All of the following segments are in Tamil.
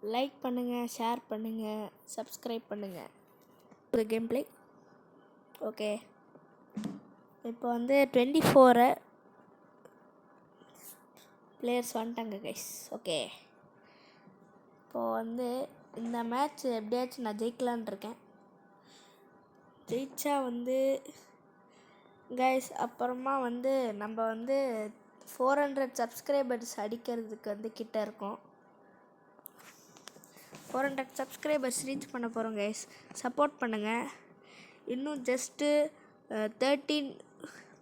லைக் பண்ணுங்கள், ஷேர் பண்ணுங்கள், சப்ஸ்கிரைப் பண்ணுங்கள். ஒரு கேம் பிளே. ஓகே, இப்போ வந்து 24 பிளேயர்ஸ் வந்துட்டாங்க கைஸ். ஓகே, இப்போது வந்து இந்த மேட்ச் எப்படியாச்சும் நான் ஜெயிக்கலான் இருக்கேன். ஜெயிச்சா வந்து கைஸ் அப்புறமா வந்து நம்ம வந்து 400 சப்ஸ்கிரைபர்ஸ் அடிக்கிறதுக்கு வந்து கிட்ட இருக்கோம். 400 சப்ஸ்கிரைபர்ஸ் ரீச் பண்ண போகிறோம் கைஸ். சப்போர்ட் பண்ணுங்கள். இன்னும் ஜஸ்ட்டு 13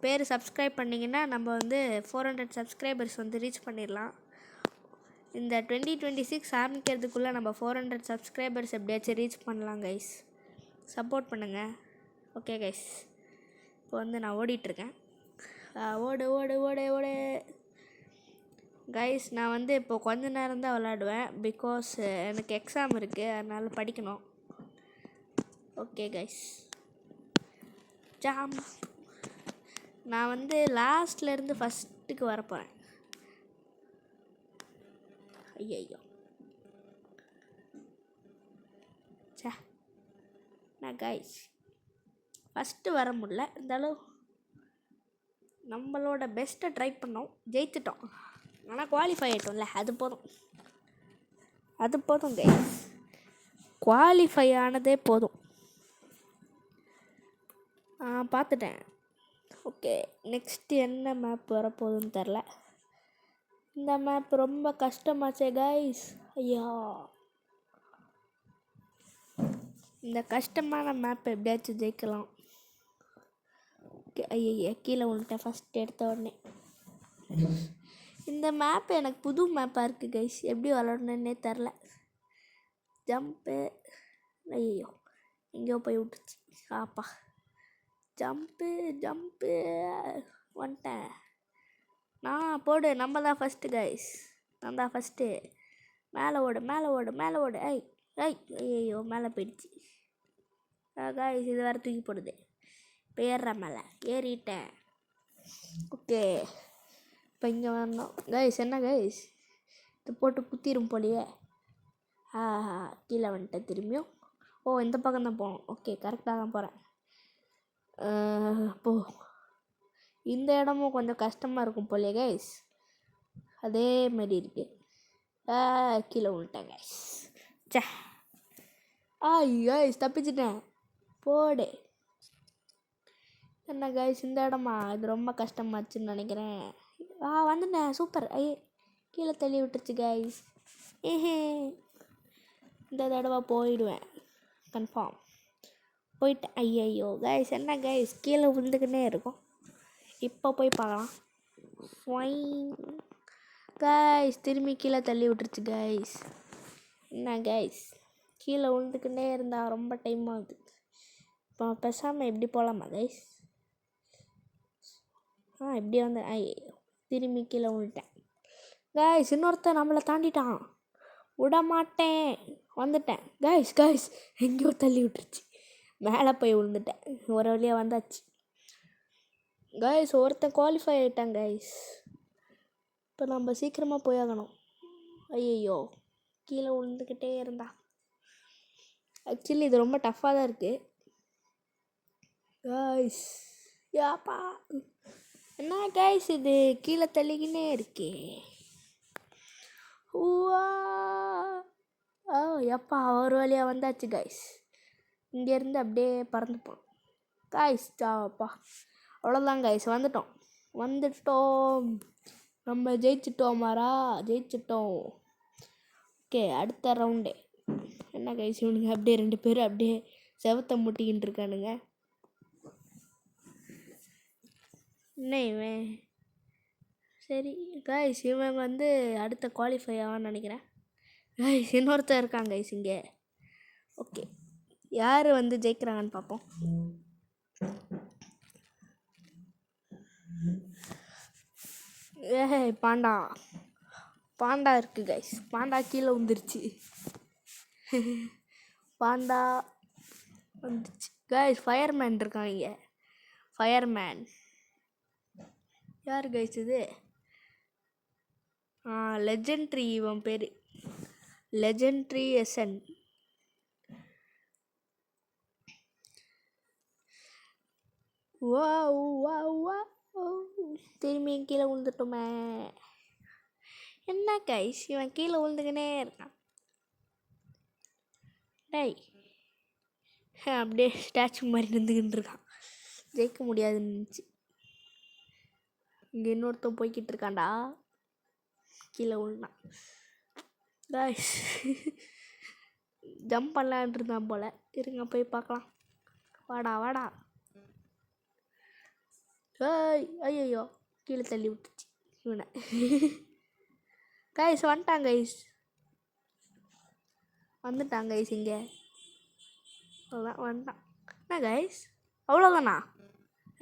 பேர் சப்ஸ்கிரைப் பண்ணிங்கன்னா நம்ம வந்து 400 சப்ஸ்கிரைபர்ஸ் வந்து ரீச் பண்ணிடலாம். இந்த 2026 ஆரம்பிக்கிறதுக்குள்ளே நம்ம 400 சப்ஸ்கிரைபர்ஸ் எப்படியாச்சும் ரீச் பண்ணலாம் கைஸ். சப்போர்ட் பண்ணுங்கள். ஓகே கைஸ், இப்போ வந்து நான் ஓடிட்டுருக்கேன். ஓடு ஓடு ஓடு ஓடு கைஸ். நான் வந்து இப்போ கொஞ்ச நேரம் தான் விளாடுவேன். பிகாஸ் எனக்கு எக்ஸாம் இருக்குது, அதனால் படிக்கணும். Okay guys, jam. நான் வந்து லாஸ்ட்லேருந்து ஃபஸ்ட்டுக்கு வரப்போகிறேன். ஐயோ சே, நான் கைஸ் ஃபஸ்ட்டு வர முடியல. இருந்தாலும் நம்மளோட பெஸ்ட்டை ட்ரை பண்ணோம், ஜெயிச்சிட்டோம். ஆனால் குவாலிஃபை ஆகிட்டோம்ல, அது போதும் கைஸ். குவாலிஃபை ஆனதே போதும். பார்த்துட்டேன். ஓகே, நெக்ஸ்ட்டு என்ன மேப் வரப்போகுதுன்னு தெரில. இந்த மேப் ரொம்ப கஷ்டமாச்சே கைஸ். ஐயா, இந்த கஷ்டமான மேப் எப்படியாச்சும் ஜெயிக்கலாம். ஓகே, ஐயா கீழே விழுந்துட்டேன் ஃபஸ்ட் எடுத்த உடனே. இந்த மேப் எனக்கு புது மேப்பாக இருக்குது கைஸ். எப்படி விளாடணுன்னே தெரில. ஜம்ப்பு, ஐயோ எங்கேயோ போய் விட்டுச்சு. ஆப்பா, ஜம்ப்பு ஜம்ப்பு வந்துட்டேன். நான் போடு, நம்ம தான் ஃபஸ்ட்டு கைஸ். நான் தான் ஃபஸ்ட்டு. மேலே ஓடு மேலே ஓடு மேலே ஓடு. ஐயோ மேலே போயிடுச்சு கைஸ். இது வேறு தூக்கி போடுது. இப்போ ஏறுறேன், மேலே ஏறிட்டேன். ஓகே, இப்போ இங்கே வரணும் கைஸ். என்ன கைஸ், இது போட்டு குத்திரும் போலியே. கீழே வந்துட்டேன் திரும்பியும். ஓ, இந்த பக்கம் தான் போகணும். ஓகே, கரெக்டாக தான் போகிறேன். போ. இந்த இடமும் கொஞ்சம் கஷ்டமாக இருக்கும் போலியே கைஸ். அதே மாதிரி இருக்குது. கீழே விழுட்டேன் கைஸ். சே, கைஸ் தப்பிச்சிட்டேன். போடு. என்ன கைஸ், இந்த இடமா? இது ரொம்ப கஷ்டமாச்சுன்னு நினைக்கிறேன். வந்துட்டேன். சூப்பர். கீழே தள்ளி விட்டுருச்சு கைஸ். இந்த தடவை போயிடுவேன் கன்ஃபார்ம். போயிட்டேன். ஐயோ கைஸ், என்ன கைஸ் கீழே விழுந்துக்கினே இருக்கும். இப்போ போய் பார்க்கலாம். கைஸ் திரும்பி கீழே தள்ளி விட்டுருச்சு கைஸ். என்ன கைஸ், கீழே விழுந்துக்கினே இருந்தால் ரொம்ப டைம் ஆகுது. இப்போ பேசாமல் எப்படி போகலாமா கைஸ்? இப்படி வந்து ஐயோ திரும்பி கீழே விழுட்டேன் கைஸ். இன்னொருத்தன் நம்மளை தாண்டிட்டான். விட மாட்டேன். வந்துட்டேன் கைஸ். எங்கேயோ தள்ளி விட்டுருச்சு. மேலே போய் விழுந்துட்டேன். ஒரு வழியாக வந்தாச்சு கைஸ். ஒருத்தன் குவாலிஃபை ஆகிட்டான் கைஸ். இப்போ நம்ம சீக்கிரமாக போயாகணும். ஐயோ கீழே விழுந்துக்கிட்டே இருந்தா. ஆக்சுவலி இது ரொம்ப டஃப்பாக தான் இருக்குது கைஸ். யாப்பா, என்ன கைஸ் இது கீழே தள்ளிக்கினே இருக்கே. எப்பா ஒரு வழியாக வந்தாச்சு கைஸ். இங்கேருந்து அப்படியே பறந்துப்போம் கைஸ். அப்பா அவ்வளோதான் கைஸ், வந்துட்டோம். நம்ம ஜெயிச்சிட்டோம் மாறா, ஜெயிச்சிட்டோம். ஓகே, அடுத்த ரவுண்டு. என்ன கைஸ் இவனுங்க அப்படியே 2 பேர் அப்படியே செவத்தை முட்டிக்கிட்டு இருக்கானுங்க. என்ன இவன்? சரி கைஸ், இவன் வந்து அடுத்த குவாலிஃபை ஆவான்னு நினைக்கிறேன் கைஸ். இன்னொருத்தர் இருக்காங்க கைஸ் இங்கே. ஓகே, யார் வந்து ஜெயிக்கிறாங்கன்னு பார்ப்போம். பாண்டா இருக்குது கைஸ். பாண்டா கீழே வந்துருச்சு. பாண்டா வந்துருச்சு கைஸ். ஃபயர்மேன் இருக்காங்க. ஃபயர்மேன் யார் கைஸ் இது? லெஜெண்ட்ரி இவன் பேர். லெஜெண்ட்ரி எசன். திரும்பி கீழே விழுந்துட்டோமே. என்ன கைஸ் இவன் கீழே விழுந்துக்கினே இருக்கான். டேய் அப்படியே ஸ்டாச்சு மாதிரி நின்றுக்கிட்டு இருக்கான். ஜெயிக்க முடியாதுன்னு இருந்துச்சு. இங்கே இன்னொருத்தன் போய்கிட்டு இருக்கான்டா. கீழே விழுந்தான். கைஸ் ஜம்ப் பண்ணலான் இருந்தான் போல். இருங்க போய் பார்க்கலாம். வாடா வாடா. ஏய் ஐயோ கீழே தள்ளி விட்டுச்சு இவனை. கைஸ் வந்துட்டாங்க கைஸ். வந்துட்டாங்க கைஸ். இங்கே அவ்வளோதான் வந்துட்டான். என்ன கைஸ் அவ்வளோதானா?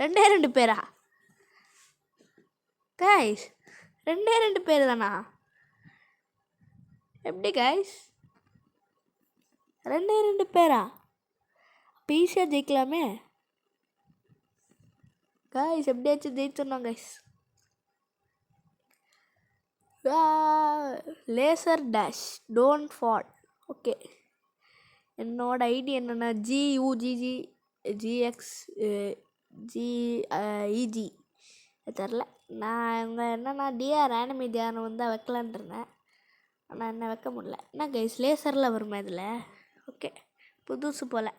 2 பேரா கைஸ்? 2 பேர் தானா? எப்படி கைஸ் 2 பேரா? அப்போ ஈஸியாக ஜெயிக்கலாமே கைஸ். எப்படியாச்சும் ஜெயிச்சிடணும் guys. Laser dash don't fall. Okay என்னோட ஐடி என்னென்னா GUGGXGEG தெரில. நான் இங்கே என்னென்னா டிஆர் ஆனிமி தியானம் வந்து வைக்கலான் இருந்தேன். ஆனால் என்ன வைக்க முடியல. என்ன கைஸ் லேசரில் வருமா இதில்? ஓகே புதுசு போல்.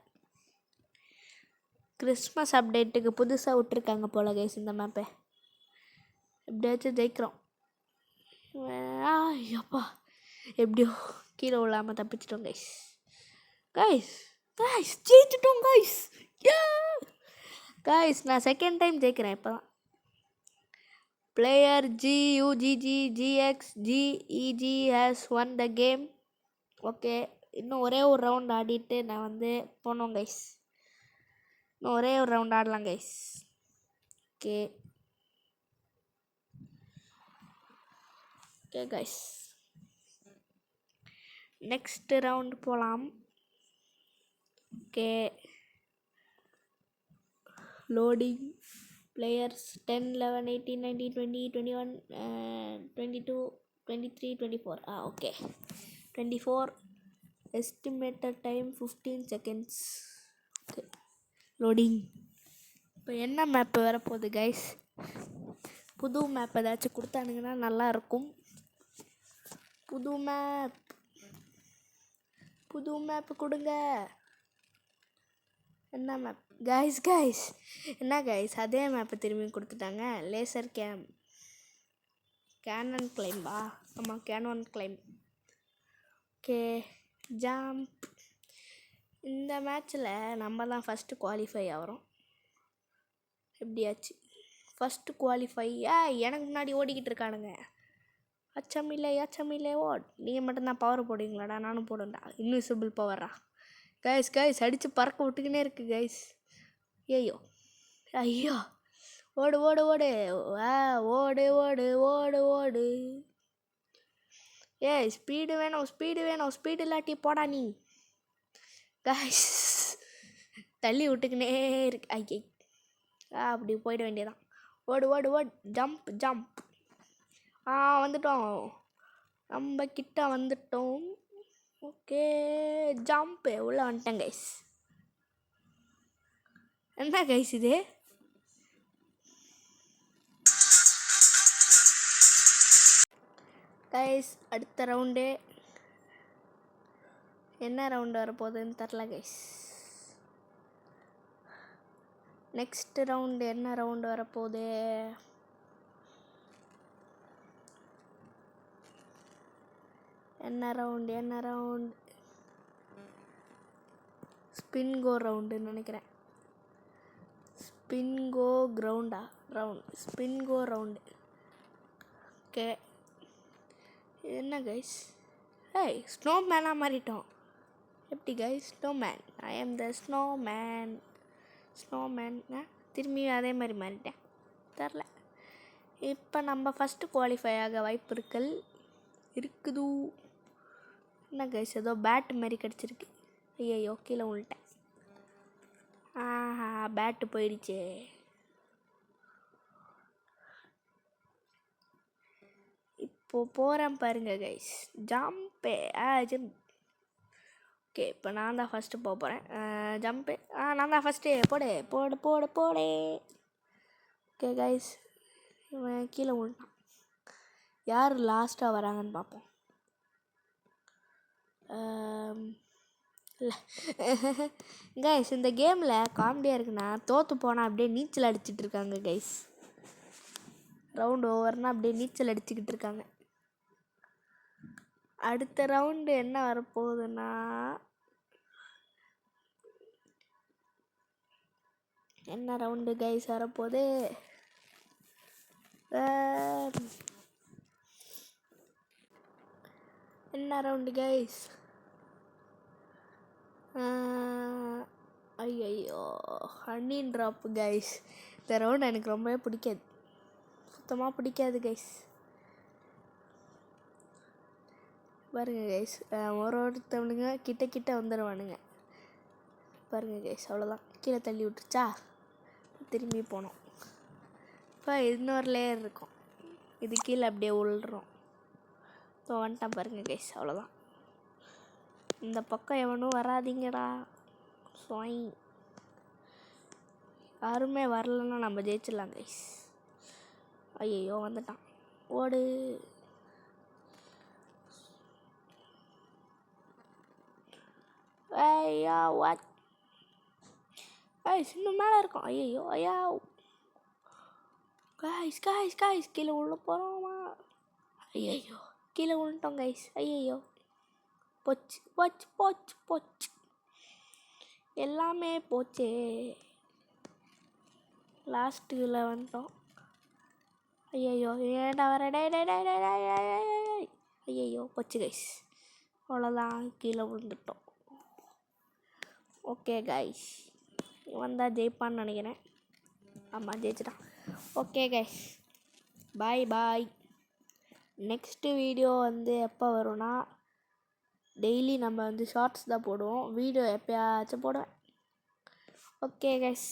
கிறிஸ்மஸ் அப்டேட்டுக்கு புதுசாக விட்ருக்காங்க போல் கைஸ் இந்த மேப்பை. எப்படியாச்சும் ஜெயிக்கிறோம். அப்பா எப்படியோ கீழே விழாமல் தப்பிச்சிட்டோம் கைஸ். கைஸ் கைஸ் ஜெயிச்சிட்டோம் கைஸ். கைஸ் நான் செகண்ட் டைம் ஜெயிக்கிறேன் இப்போ தான். Player GUGGGXGEG has won the game. Okay இன்னும் ஒரே ஒரு ரவுண்ட் ஆடிட்டு நான் வந்து போனோம் கைஸ். இன்னும் ஒரே ஒரு ரவுண்ட் ஆடலாம் guys. Okay okay guys next round போகலாம். Okay loading. players 10 11 18 19 20 21 22 23 24. Okay 24. estimated time 15 seconds. Okay loading. இப்போ என்ன மேப்பு வரப்போகுது கைஸ்? புது மேப் ஏதாச்சும் கொடுத்தானுங்கன்னா நல்லாயிருக்கும். புது மேப் கொடுங்க. என்ன மேப் கைஸ் என்ன கைஸ் அதே மேப்பை திரும்பி கொடுத்துட்டாங்க. லேசர் கேனன் கிளைம்பா? ஆமாம் கேனன் கிளைம். Okay jump. இந்த மேட்ச்சில் நம்ம தான் ஃபஸ்ட்டு குவாலிஃபை ஆகிறோம். எப்படியாச்சு ஃபஸ்ட்டு குவாலிஃபை. எனக்கு முன்னாடி ஓடிக்கிட்டு இருக்கானுங்க. அச்சமில்லை ஓட். நீங்கள் மட்டும்தான் பவர் போடுவீங்களாடா? நானும் போடுவேன்டா. இன்விசிபிள் பவரா கைஸ் அடித்து பறக்க விட்டுக்கினே இருக்குது கைஸ். ஐயோ ஓடு ஓடு ஓடு ஓடு ஓடு ஓடு ஓடு. ஸ்பீடு வேணும் ஸ்பீடு இல்லாட்டி போடா நீ. கைஸ் தள்ளி விட்டுக்கினே இருக்கு. ஐயை அப்படி போயிட வேண்டியதான். ஓடு ஓடு ஓடு. ஜம்ப். வந்துட்டோம். நம்ம கிட்ட வந்துட்டோம். ஓகே ஜம்ப்பு உள்ளே வந்துட்டேன் கைஸ். என்ன கைஸ் இது? கைஸ் அடுத்த ரவுண்டு என்ன ரவுண்டு வரப்போகுதுன்னு தெரில கைஸ். நெக்ஸ்ட் ரவுண்டு என்ன ரவுண்டு வரப்போகுது? என்ன ரவுண்ட்? ஸ்பின்கோ ரவுண்டுன்னு நினைக்கிறேன். ஸ்பின்கோ ரவுண்டு. ஓகே என்ன கைஸ்? ஸ்னோமேனாக மாறிட்டோம். எப்படி கைஸ்? ஸ்னோமேன். ஐ ஆம் த ஸ்னோமேன். திரும்பி அதே மாதிரி மாறிட்டேன். தெரில. இப்போ நம்ம ஃபஸ்ட்டு குவாலிஃபை ஆக வாய்ப்பு இருக்குது. என்ன கைஸ் ஏதோ பேட்டு மாதிரி கிடச்சிருக்கு. ஐயோ கீழே விழுட்டேன். பேட்டு போயிடுச்சு. இப்போ போகிறேன் பாருங்க guys. Jump jump jump. Okay, இப்போ நான் தான் ஃபஸ்ட்டு போக போகிறேன். ஜம்ப்பு நான் தான் ஃபஸ்ட்டு. போடு போடு போடு போடே. ஓகே கைஸ், இவன் கீழே விழுந்தான். யார் லாஸ்ட்டாக வராங்கன்னு பார்ப்போம். இல்லை கைஸ், இந்த கேமில் காமெடியாக இருக்குன்னா தோற்று போனால் அப்படியே நீச்சல் அடிச்சிட்டு இருக்காங்க கைஸ். ரவுண்டு ஓவர்னால் அப்படியே நீச்சல் அடிச்சுக்கிட்டு இருக்காங்க. அடுத்த ரவுண்டு என்ன வரப்போகுதுன்னா, என்ன ரவுண்டு கைஸ் வரப்போகுது? என்ன ரவுண்டு கைஸ்? ஐயோ, ஹனி ட்ராப் கைஸ். இந்த ரவுண்டு எனக்கு ரொம்பவே பிடிக்காது, சுத்தமாக பிடிக்காது கைஸ். பாருங்க கைஸ், ஒருத்தவனுங்க கிட்ட வந்துடுவானுங்க. பாருங்க கைஸ், அவ்வளோதான், கீழே தள்ளி விட்டுருச்சா. திரும்பி போனோம். இப்போ இன்னொரு லேயர் இருக்கும், இது கீழே அப்படியே உள்றோம். இப்போ வந்துட்டான் பாருங்க கைஸ், அவ்வளோதான். இந்த பக்கம் எவனும் வராதிங்கடா. ஸ்வாய், யாருமே வரலன்னா நம்ம ஜெயிச்சிடலாம் கைஸ். ஐயோ வந்துட்டான், ஓடு. ஐயா வாட் கைஸ், இன்னும் மேலே இருக்கும். ஐயோ ஐயா கைஸ் கைஸ் கைஸ், கீழே உள்ள போகிறோமா? ஐயோ கீழே விழுந்துட்டோம் கைஸ். ஐயோ போச்சு போச்சு போச்சு போச்சு, எல்லாமே போச்சே. லாஸ்ட்டில் வந்துட்டோம். ஐயோ ஏன்டா வர? ஐயோ போச்சு கைஸ், அவ்வளோதான், கீழே விழுந்துட்டோம். ஓகே கைஸ், வந்தால் ஜெயிப்பான்னு நினைக்கிறேன். ஆமாம், ஜெயிச்சிட்டான். ஓகே கைஸ், பாய் பாய். நெக்ஸ்ட்டு வீடியோ எப்போ வரும்னா, டெய்லி நம்ம ஷார்ட்ஸ் தான் போடுவோம், வீடியோ எப்போயாச்சும் போடுவேன். Okay guys.